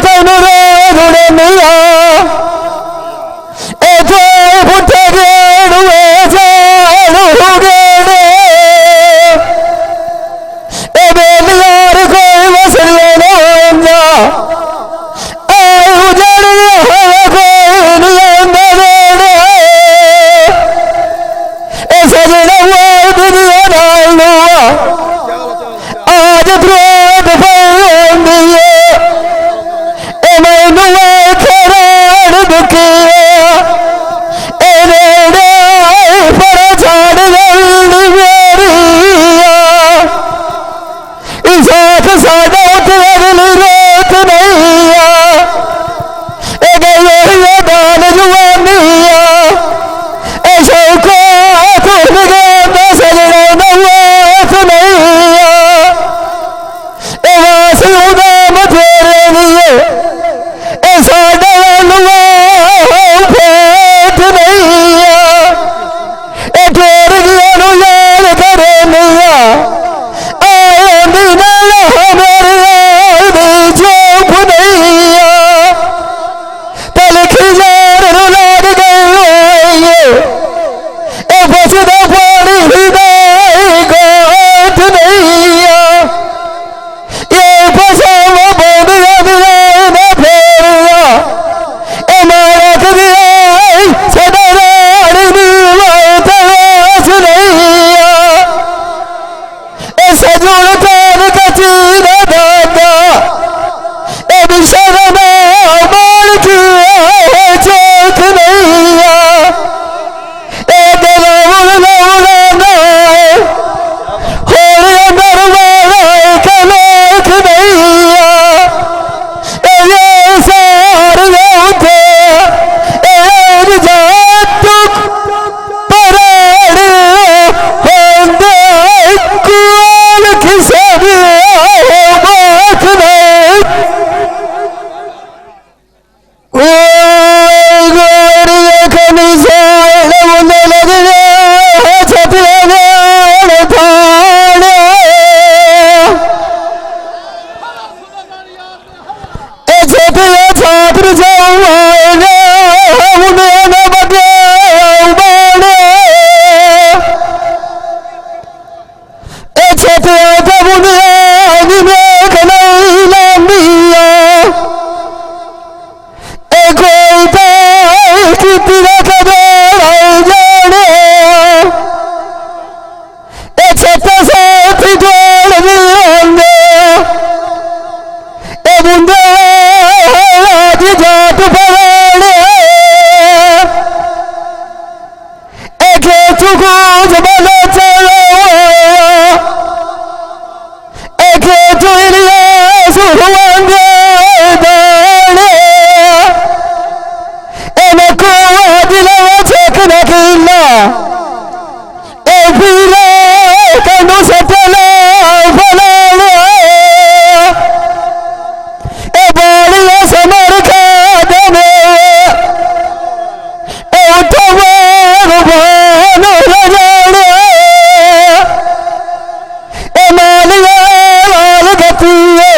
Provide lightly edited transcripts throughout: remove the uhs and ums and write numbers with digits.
तैनू रोड़े मिया जो पुठे गेड़ुए जालू गेड़े बेलियार कोई वसले नोंजा उजड़ कोई नियंदा गेड़े सजना हुआ दुनिया नाल आज प्रोट पौंदी मैनू खराड़ दुखी पर छाड़ गली मेरी साथ साडा उठ अगली रोत नहीं गई दान जुआनी शौको खुद गया सजना नवास नहीं वास उदाम तेरे लिए साडा फेट नहीं ठोर गया याद करे नहीं आंदी मेरी चौप नहीं तलखी जार लाग गई बसदा पानी गोट नहीं ये पसाव बोंदिया दिया फेरिया मारक दिया सदा रानी तलाश नहीं सजून तार कचीर दादा शर्म मार की चौक नहीं दलाउल लौलाना होली अंदर वाला कलाक नहीं ये सार उठे जातुक पराड़ी होंदे कुल खिसरी बात नहीं गोरिया कमीसा मुंडे लग गया छतिया गया थाने छतिया छात्र जाऊंगा उन्हें न बगे उबाले छतिया जब उन्हें में खलाई लंबिया कोई तो कितना कदर जाने छत्ता साथ जोड़ दिए बुंदे आज जात पराने चुको जबल चलो चुलिया सुरवंगे दाने को दिला छेक नकीला पीले कनु सटला फलाने बालिया समर का देने उठवार भान रजाने मालिया लाल गतिये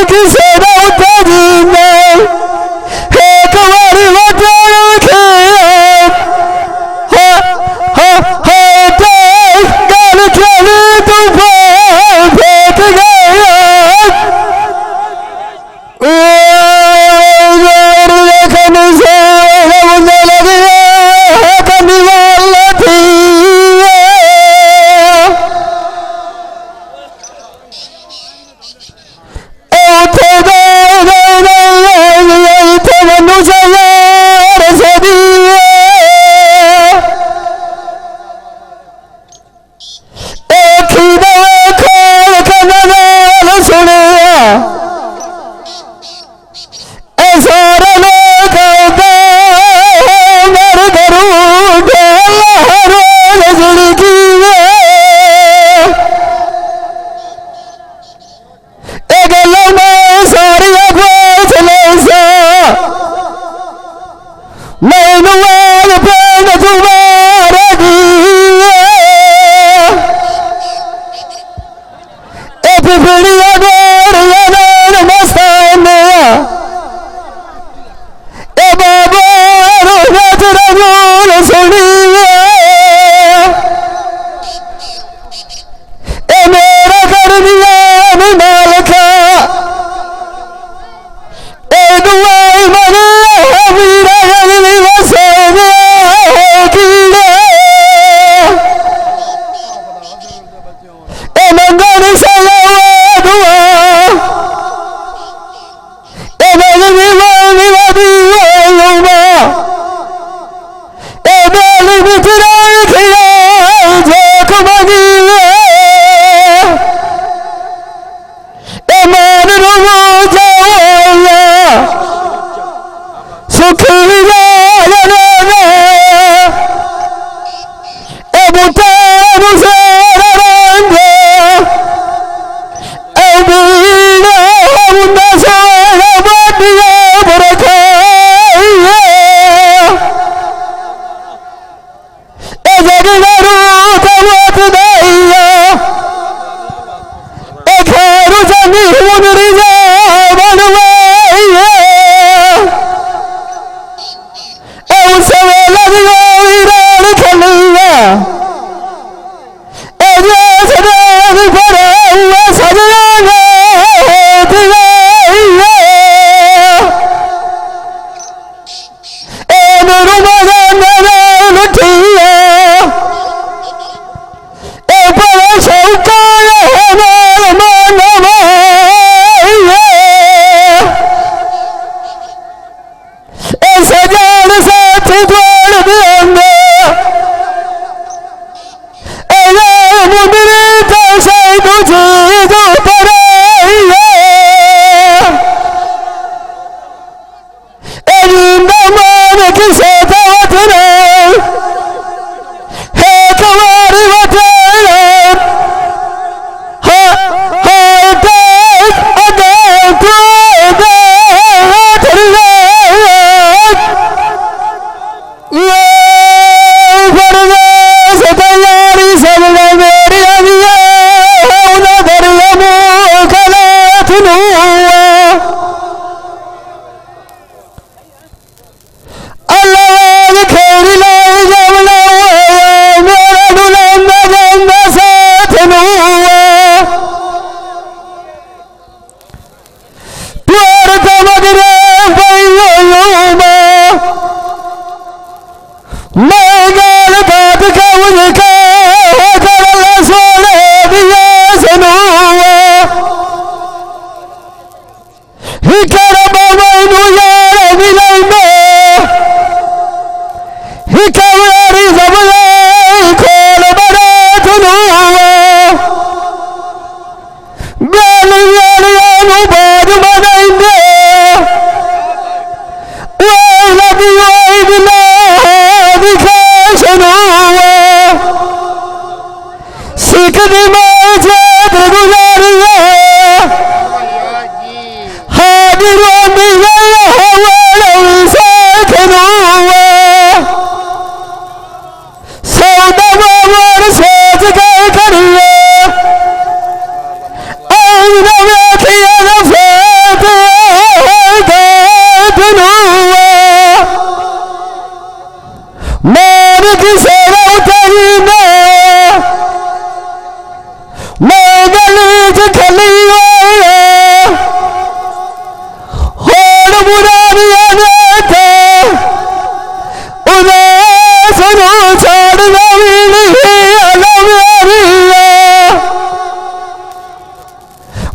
किसे ना उठा जीना एक बारी वचन खेल गल चली तूफान फेंक गया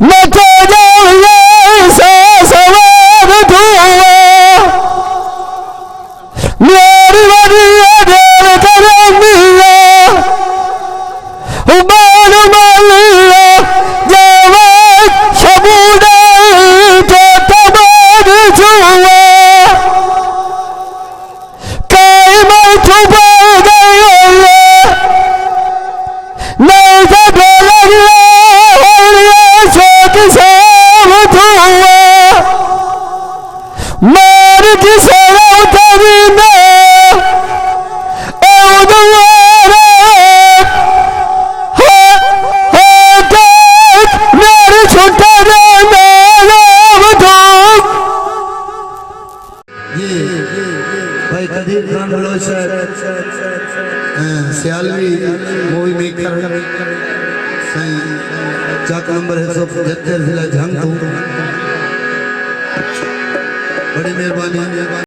मचा जाऊंगे सवार धुआ मेरी बनिया देर करेंगिया उबाल मालिया जवान शबूदा तो तबाद छुआ कई मैं छुपा गई नहीं सके लगला मार की सरा उतरी मेरे छोटा भाई कदीर खान बलोच सियालवी मूवी मेकर सही चाक नंबर है 175 जिला झंग बड़ी मेहरबानी।